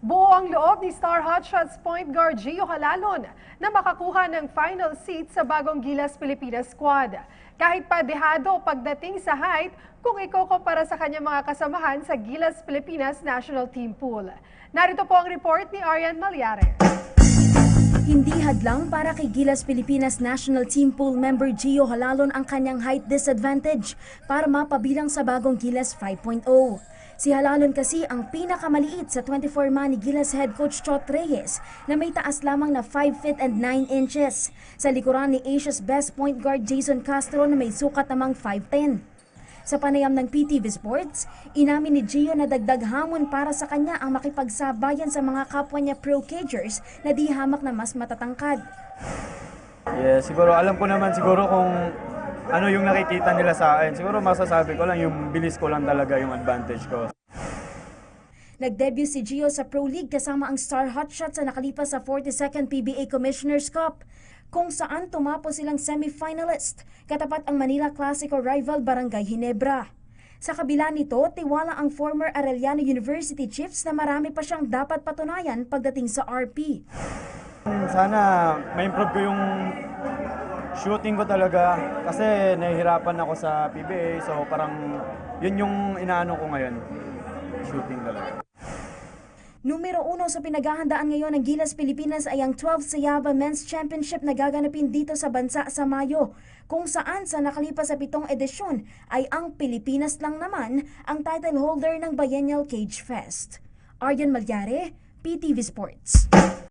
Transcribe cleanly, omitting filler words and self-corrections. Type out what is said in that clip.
Buo ang loob ni Star Hotshots point guard Gio Halalon na makakuha ng final seat sa bagong Gilas Pilipinas squad. Kahit pa dehado pagdating sa height kung ikukumpara sa kanyang mga kasamahan sa Gilas Pilipinas National Team Pool. Narito po ang report ni Arian Malyare. Hindi hadlang para kay Gilas Pilipinas National Team Pool member Gio Halalon ang kanyang height disadvantage para mapabilang sa bagong Gilas 5.0. Si Halalon kasi ang pinakamaliit sa 24-man ni Gilas head coach Chot Reyes na may taas lamang na 5 feet and 9 inches. Sa likuran ni Asia's best point guard Jason Castro na may sukat namang 5'10". Sa panayam ng PTV Sports, inamin ni Gio na dagdag hamon para sa kanya ang makipagsabayan sa mga kapwa niya pro-cagers na di hamak na mas matatangkad. Siguro alam ko naman siguro kung ano yung nakikita nila sa akin. Siguro masasabi ko lang yung bilis ko lang talaga yung advantage ko. Nag-debut si Gio sa Pro League kasama ang Star Hotshots sa nakalipas sa 42nd PBA Commissioner's Cup, kung saan tumapos silang semi-finalist, katapat ang Manila Classico rival Barangay Ginebra. Sa kabila nito, tiwala ang former Arellano University Chiefs na marami pa siyang dapat patunayan pagdating sa RP. Sana ma-improve ko yung shooting ko talaga kasi nahihirapan ako sa PBA, so parang yun yung inaano ko ngayon, shooting talaga. Numero 1 sa pinaghahandaan ngayon ng Gilas Pilipinas ay ang 12th Sayaba Men's Championship na gaganapin dito sa bansa sa Mayo, kung saan sa nakalipas sa 7 edisyon ay ang Pilipinas lang naman ang title holder ng Biennial Cage Fest. Arian Malyare, PTV Sports.